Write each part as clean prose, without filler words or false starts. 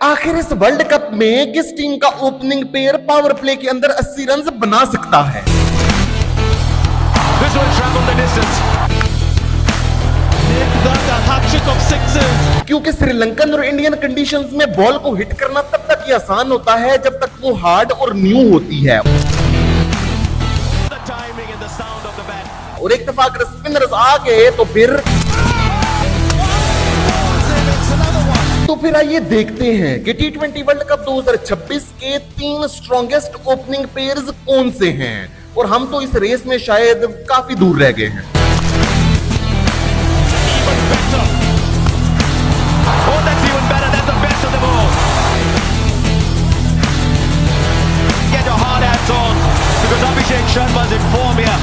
आखिर इस world cup में किस टीम का ओपनिंग पेयर पावर प्ले के अंदर 80 रन बना सकता है? This one traveled the distance. That's a hat-trick of sixes. क्योंकि श्रीलंकन और इंडियन कंडीशंस में बॉल को हिट करना तब तक ही आसान होता है जब तक वो हार्ड और न्यू होती है, The timing and the sound of the bat. और एक दफा अगर स्पिनर्स आ गए तो फिर आइए देखते हैं कि टी20 वर्ल्ड कप 2026 के 3 स्ट्रॉन्गेस्ट ओपनिंग पेयर्स कौन से हैं, और हम तो इस रेस में शायद काफी दूर रह गए हैं। Even better. Oh, that's even better. That's the best of them all. Get your hard hats on because Abhishek Sharma's in form here.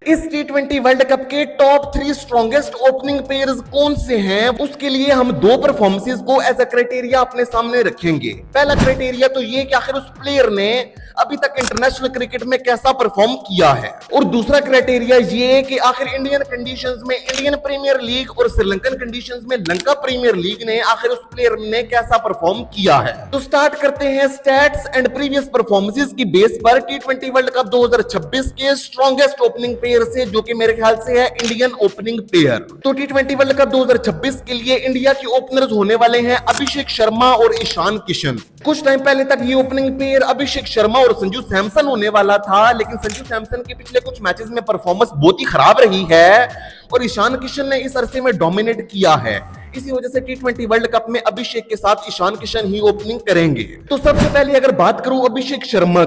इस टी20 वर्ल्ड कप के टॉप 3 स्ट्रॉन्गेस्ट ओपनिंग पेयर्स कौन से हैं, उसके लिए हम 2 परफॉर्मेंसेस को एज अ क्राइटेरिया अपने सामने रखेंगे। पहला क्राइटेरिया तो ये कि आखिर उस प्लेयर ने अभी तक इंटरनेशनल क्रिकेट में कैसा परफॉर्म किया है, और दूसरा क्राइटेरिया ये कि आखिर इंडियन कंडीशंस में इंडियन प्रीमियर लीग और श्रीलंकन कंडीशंस में लंका प्रीमियर लीग ने आखिर उस प्लेयर ने कैसा परफॉर्म किया है। तो स्टार्ट करते हैं स्टैट्स एंड प्रीवियस परफॉर्मेंसेस की बेस पर टी20 वर्ल्ड कप 2026 के स्ट्रॉन्गेस्ट ओपनिंग पेयर से, जो कि मेरे ख्याल से है इंडियन ओपनिंग पेयर। तो टी20 वर्ल्ड कप 2026 के लिए इंडिया के ओपनर्स होने वाले हैं अभिषेक शर्मा और ईशान किशन। कुछ टाइम पहले तक ये ओपनिंग पेयर अभिषेक शर्मा और संजू सैमसन होने वाला था, लेकिन संजू सैमसन के पिछले कुछ मैचेस में परफॉर्मेंस बहुत ही खराब रही है और ईशान किशन ने इस अरसे में डोमिनेट किया है। इसी वजह से टी20 वर्ल्ड कप में अभिषेक के साथ ईशान किशन ही ओपनिंग करेंगे। तो सबसे पहले अगर बात करूं अभिषेक शर्मा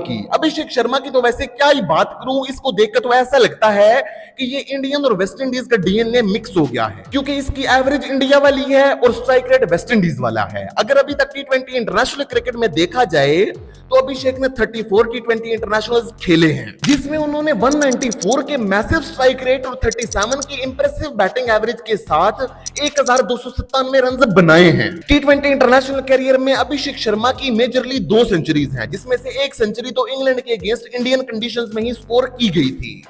की तो वैसे क्या ही बात करूं, इसको देखकर तो ऐसा लगता है कि ये इंडियन और वेस्ट इंडीज का डीएनए मिक्स हो गया है, क्योंकि इसकी एवरेज इंडिया वाली है और स्ट्राइक रेट वेस्ट इंडीज वाला है। अगर अभी तक टी20 इंटरनेशनल क्रिकेट में देखा जाए तो अभिषेक ने 34 टी20 इंटरनेशनल खेले हैं, जिसमें उन्होंने 194 के मैसिव स्ट्राइक रेट और 37 की इंप्रेसिव बैटिंग एवरेज के साथ 1297 रन बनाए हैं। टी20 इंटरनेशनल कैरियर में अभिषेक शर्मा की मेजरली 2 सेंचुरीज हैं, जिसमें से 1 सेंचुरी तो इंग्लैंड के अगेंस्ट इंडियन कंडीशंस में ही स्कोर की गई थी,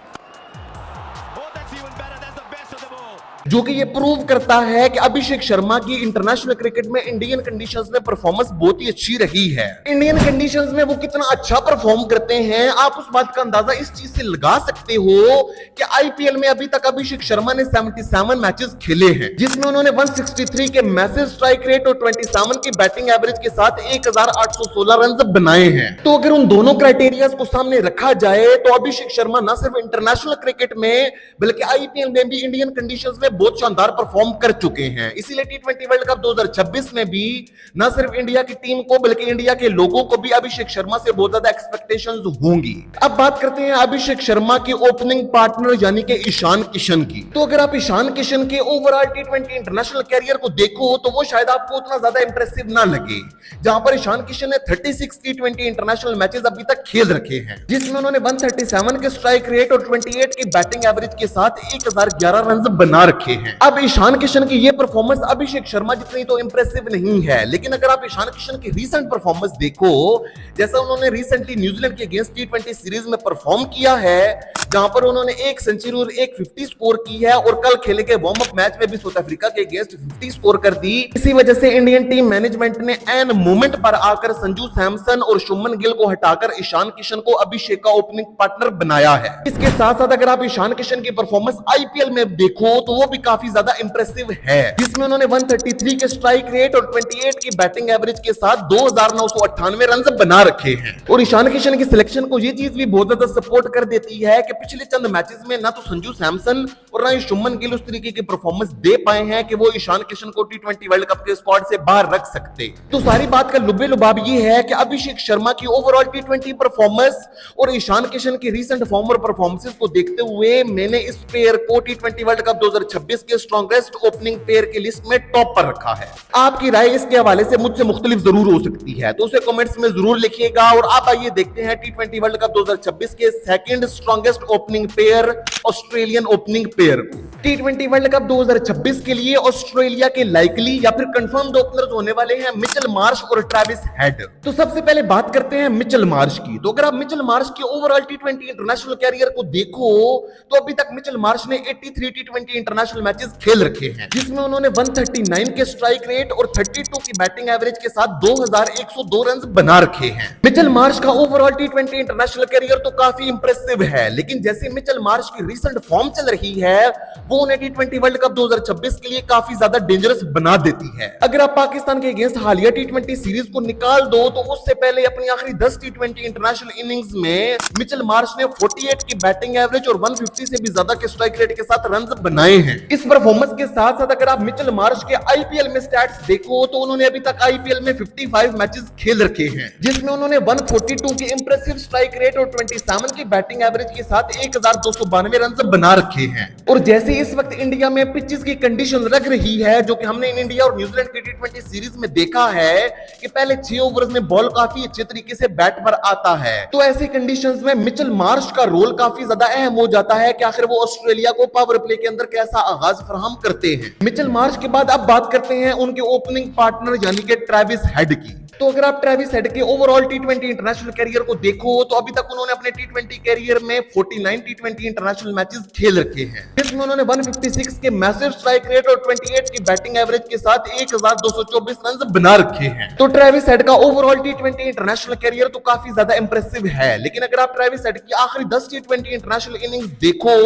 Oh, that's even better. That's the best of them all. जो कि ये प्रूव करता है कि अभिषेक शर्मा की इंटरनेशनल क्रिकेट में इंडियन कंडीशंस में परफॉर्मेंस बहुत ही अच्छी रही है। इंडियन कंडीशंस में वो कितना अच्छा परफॉर्म करते हैं, आप उस बात का अंदाजा इस चीज से लगा सकते हो कि आईपीएल में अभी तक अभिषेक शर्मा ने 77 मैचेस खेले हैं, जिसमें उन्होंने 163 के मैसिव स्ट्राइक रेट और 27 की बैटिंग एवरेज के साथ 1816 रन बनाए हैं। तो अगर उन दोनों क्राइटेरियाज को सामने रखा जाए तो अभिषेक शर्मा न सिर्फ इंटरनेशनल क्रिकेट में बल्कि आईपीएल में भी इंडियन कंडीशंस में बहुत शानदार परफॉर्म कर चुके हैं। इसीलिए टी20 वर्ल्ड कप 2026 में भी न सिर्फ इंडिया की टीम को बल्कि इंडिया के लोगों को भी अभिषेक शर्मा से बहुत ज्यादा एक्सपेक्टेशंस होंगी। अब बात करते हैं अभिषेक शर्मा के ओपनिंग पार्टनर यानी कि ईशान किशन की। तो अगर आप ईशान किशन के ओवरऑल टी20 इंटरनेशनल कैरियर को देखो तो वो शायद आपको उतना ज्यादा इंप्रेसिव ना लगे, जहां पर ईशान किशन ने 36 टी20 इंटरनेशनल मैचेस अभी तक खेल रखे हैं, जिसमें उन्होंने 137 के स्ट्राइक रेट और 28 की बैटिंग एवरेज के साथ 1011 रन बना रखे हैं। अब ईशान किशन की ये परफॉर्मेंस अभिषेक शर्मा जितनी तो इंप्रेसिव नहीं है, लेकिन अगर आप ईशान किशन की रीसेंट परफॉर्मेंस देखो, जैसा उन्होंने रिसेंटली न्यूजीलैंड के अगेंस्ट टी20 सीरीज में परफॉर्म किया है, जहां पर उन्होंने 1 सेंचुरी और 1 50 स्कोर की है, और कल खेले गए वार्म अप मैच में भी साउथ अफ्रीका के अगेंस्ट 50 स्कोर कर दी। इसी वजह से इंडियन टीम मैनेजमेंट ने एन मोमेंट पर आकर संजू सैमसन और शुभमन गिल को हटाकर ईशान किशन को अभिषेक का ओपनिंग पार्टनर बनाया है। इसके साथ साथ अगर आप ईशान किशन की परफॉर्मेंस आईपीएल में देखो तो वो भी काफी ज्यादा इंप्रेसिव है, जिसमें उन्होंने 133 के स्ट्राइक रेट और 28 की बैटिंग एवरेज के साथ 2998 रन बना रखे हैं। और ईशान किशन की सिलेक्शन को ये चीज भी बहुत ज्यादा सपोर्ट कर देती है कि पिछले चंद मैचेस में ना तो संजू सैमसन और ना ही शुभमन गिल उस तरीके की परफॉर्मेंस दे पाए हैं कि वो ईशान किशन को टी20 वर्ल्ड कप के स्क्वाड से बाहर रख सकते। तो सारी बात का लुबे लुबाब ये है कि अभिषेक शर्मा की ओवरऑल टी20 परफॉर्मेंस और ईशान किशन की रीसेंट फॉर्म और परफॉर्मेंसेस को देखते हुए मैंने इस पेयर को टी20 वर्ल्ड कप 2026 के स्ट्रॉन्गेस्ट ओपनिंग पेयर की लिस्ट में टॉप पर रखा है। आपकी राय इसके हवाले से मुझसे मुख्तलिफ जरूर हो सकती है, तो उसे कमेंट्स में जरूर लिखिएगा। और आप आइए देखते हैं टी20 वर्ल्ड कप 2026 के second strongest opening pair Australian opening pair को। टी20 वर्ल्ड कप 2026 के लिए ऑस्ट्रेलिया के लाइकली या फिर कंफर्म्ड ओपनर्स होने वाले हैं मिचेल मार्श और ट्रेविस हेड। तो सबसे पहले बात करते हैं मिचेल मार्श की। तो अगर आप मिचेल मार्श के ओवरऑल टी20 इंटरनेशनल कैरियर को देखो तो अभी तक मिचेल मार्श ने 83 टी20 इंटरनेशनल इंटरनेशनल मैचेस खेल रखे हैं, जिसमें उन्होंने 139 के स्ट्राइक रेट और 32 की बैटिंग एवरेज के साथ 2102 रन बना रखे हैं। मिचेल मार्श का ओवरऑल टी20 इंटरनेशनल करियर तो काफी इंप्रेसिव है, लेकिन जैसे मिचेल मार्श की रिसेंट फॉर्म चल रही है वो उन्हें टी20 वर्ल्ड कप 2026 के लिए काफी ज्यादा डेंजरस बना देती है। अगर आप पाकिस्तान के अगेंस्ट हालिया टी20 सीरीज को निकाल दो तो उससे पहले अपनी आखिरी 10 टी20 इंटरनेशनल इनिंग्स में मिचेल मार्श ने 48 की बैटिंग एवरेज और 150 से भी ज्यादा के स्ट्राइक रेट के साथ रन बनाए हैं। इस परफॉर्मेंस के साथ साथ अगर आप मिचेल मार्श के आईपीएल में स्टैट्स देखो तो उन्होंने अभी तक आईपीएल में 55 मैचेस खेल रखे हैं, जिसमें उन्होंने 142 के इंप्रेसिव स्ट्राइक रेट और 27 की बैटिंग एवरेज के साथ 1292 रन बना रखे हैं। और जैसे इस वक्त इंडिया में पिचेस की कंडीशन लग रही है, जो कि हमने इंडिया और न्यूजीलैंड की टी20 सीरीज में देखा है कि पहले 6 ओवर्स में बॉल काफी अच्छे तरीके से बैट पर आता है, तो ऐसी कंडीशंस में मिचेल मार्श का रोल काफी ज्यादा अहम हो जाता है कि आखिर वो ऑस्ट्रेलिया को पावर प्ले के अंदर कैसा आगाज फराहम करते हैं। मिचेल मार्श के बाद अब बात करते हैं उनके ओपनिंग पार्टनर यानी कि ट्रेविस हेड की। तो अगर आप ट्रेविस हेड के ओवरऑल टी20 इंटरनेशनल करियर को देखो तो अभी तक उन्होंने अपने टी20 करियर में 49 टी20 इंटरनेशनल मैचेस खेल रखे हैं, जिसमें उन्होंने 156 के मैसिव स्ट्राइक रेट और 28 की बैटिंग एवरेज के साथ 1224 रन बना रखे हैं। तो ट्रेविस हेड का ओवरऑल टी20 इंटरनेशनल करियर तो काफी ज्यादा इंप्रेसिव है, लेकिन अगर आप ट्रेविस हेड की आखिरी 10 टी20 इंटरनेशनल इनिंग्स देखो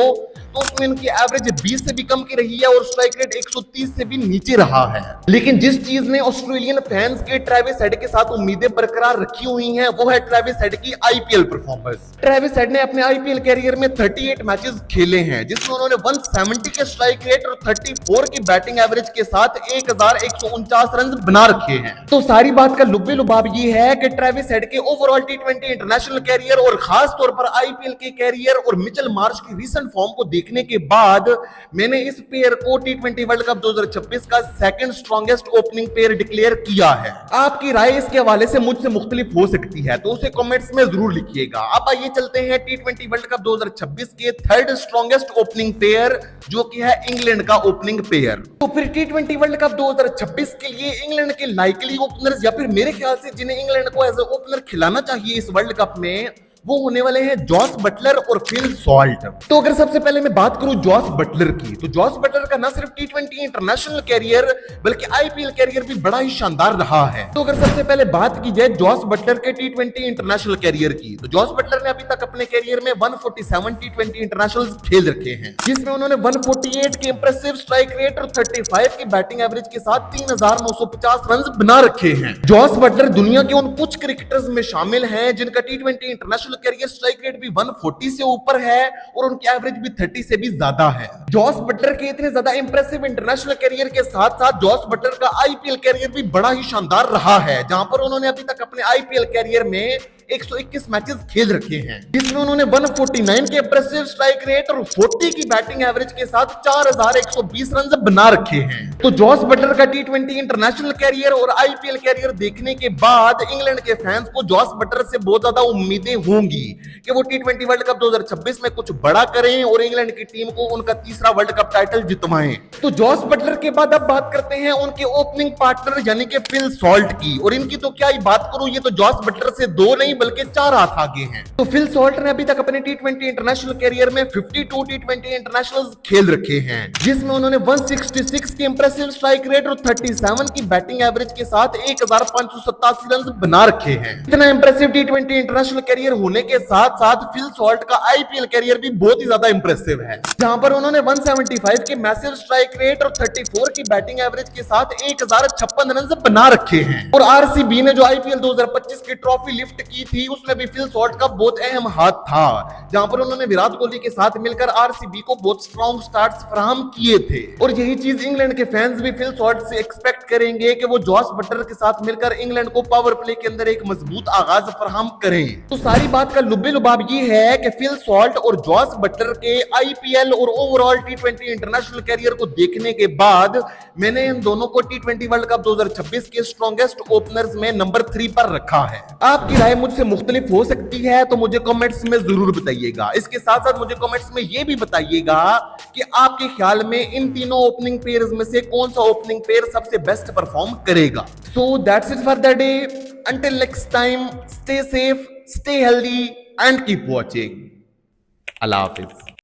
तो उसमें इनकी एवरेज 20 से भी कम की रही है और स्ट्राइक रेट 130 से भी नीचे रहा है। लेकिन जिस चीज ने ऑस्ट्रेलियन फैंस के ट्रेविस हेड के साथ उम्मीदें बरकरार रखी हुई हैं वो है ट्रेविस हेड की आईपीएल परफॉर्मेंस। ट्रेविस हेड ने अपने आईपीएल करियर में 38 मैचेस खेले हैं, जिसमें उन्होंने 170 के स्ट्राइक रेट और 34 की बैटिंग एवरेज के साथ 1149 रन बना रखे हैं। तो सारी बात का लुब्बे लुबाब ये है कि ट्रेविस हेड के ओवरऑल टी20 इंटरनेशनल करियर और खास तौर पर आईपीएल के करियर और मिचेल मार्श की रीसेंट फॉर्म को देखने के बाद मैंने इस पेयर को टी20 वर्ल्ड कप 2026 का second strongest opening pair declare किया है। आपकी राय इसके हवाले से मुझसे मुख्तलिफ हो सकती है, तो उसे कमेंट्स में जरूर लिखिएगा। अब आइए चलते हैं टी20 वर्ल्ड कप 2026 के थर्ड स्ट्रॉन्गेस्ट ओपनिंग पेयर, जो कि है इंग्लैंड का ओपनिंग पेयर। तो फिर टी20 वर्ल्ड कप 2026 के लिए इंग्लैंड के लाइकली ओपनर्स या फिर मेरे ख्याल से जिन्हें इंग्लैंड को एज ए ओपनर खिलाना चाहिए इस वर्ल्ड कप में, वो होने वाले हैं जॉस बटलर और फिल सॉल्ट। तो अगर सबसे पहले मैं बात करूं जॉस बटलर की, तो जॉस बटलर का ना सिर्फ टी20 इंटरनेशनल कैरियर बल्कि आईपीएल कैरियर भी बड़ा ही शानदार रहा है। तो अगर सबसे पहले बात की जाए जॉस बटलर के टी20 इंटरनेशनल कैरियर की, तो जॉस बटलर ने अभी तक अपने कैरियर में 147 टी20 इंटरनेशनल खेल रखे हैं, जिसमें उन्होंने 148 के इंप्रेसिव स्ट्राइक रेट और 35 की बैटिंग एवरेज के साथ 3950 रन बना रखे हैं। जॉस बटलर दुनिया के उन कुछ क्रिकेटर्स में शामिल हैं जिनका टी20 इंटरनेशनल कैरियर स्ट्राइक रेट भी 140 से ऊपर है और उनकी एवरेज भी 30 से भी ज्यादा है। जॉस बटलर के इतने ज्यादा इंप्रेसिव इंटरनेशनल कैरियर के साथ साथ जॉस बटलर का आईपीएल कैरियर भी बड़ा ही शानदार रहा है, जहां पर उन्होंने अभी तक अपने आईपीएल कैरियर में 121 मैचेस खेल रखे हैं, जिसमें उन्होंने 149 के इंप्रेसिव स्ट्राइक रेट और 40 की बैटिंग एवरेज के साथ 4120 रन बना रखे हैं। तो जॉस बटलर का टी20 इंटरनेशनल कैरियर और आईपीएल कैरियर देखने के बाद इंग्लैंड के फैंस को जॉस बटलर से बहुत ज्यादा उम्मीदें होंगी कि वो टी20 वर्ल्ड कप 2026 में कुछ बड़ा करें और इंग्लैंड की टीम को उनका तीसरा वर्ल्ड कप टाइटल जितवाएं। तो जॉस बटलर के बाद अब बात करते हैं उनके ओपनिंग पार्टनर यानी कि फिल सॉल्ट की, और इनकी तो क्या ही बात करूं, ये तो जॉस बटलर से 2 नहीं बल्कि 4 हाथ आगे हैं। तो फिल सॉल्ट ने अभी तक अपने टी20 इंटरनेशनल कैरियर में 52 टी20 इंटरनेशनल खेल रखे हैं, जिसमें उन्होंने 166 की इंप्रेसिव स्ट्राइक रेट और 37 की बैटिंग एवरेज के साथ 1587 रन बना रखे हैं। इतना इंप्रेसिव टी20 इंटरनेशनल कैरियर होने के साथ साथ फिल सॉल्ट का आईपीएल कैरियर भी बहुत ही ज्यादा इंप्रेसिव है, जहां पर उन्होंने 175 के मैसिव स्ट्राइक रेट और 34 की बैटिंग एवरेज के साथ 1056 रन बना रखे हैं। और आरसीबी ने जो आईपीएल 2025 की ट्रॉफी लिफ्ट की थी उसमें भी फिल सॉल्ट का बहुत अहम हाथ था, जहां पर उन्होंने विराट कोहली के साथ मिलकर आरसीबी को बहुत स्ट्रॉन्ग स्टार्ट्स फराहम किए थे। और यही चीज इंग्लैंड के फैंस भी फिल सॉल्ट से एक्सपेक्ट करेंगे कि वो जॉस बटलर के साथ मिलकर इंग्लैंड को पावर प्ले के अंदर एक मजबूत आगाज फराहम करें। तो सारी बात का लुब्बे लुबाब ये है कि फिल सॉल्ट और जॉस बटलर के आईपीएल और ओवरऑल टी20 इंटरनेशनल कैरियर को देखने के बाद मैंने इन दोनों को टी20 वर्ल्ड कप 2026 के स्ट्रॉन्गेस्ट ओपनर्स में नंबर 3 पर रखा है। आपकी राय मुझसे मुख्तलिफ हो सकती है, तो मुझे कमेंट्स में जरूर बताइएगा। इसके साथ साथ मुझे कमेंट्स में यह भी बताइएगा कि आपके ख्याल में इन तीनों ओपनिंग पेयर्स में से कौन सा ओपनिंग पेयर सबसे बेस्ट परफॉर्म करेगा। So that's it for the day, until next time, stay safe, stay healthy and keep watching. Allah Hafiz.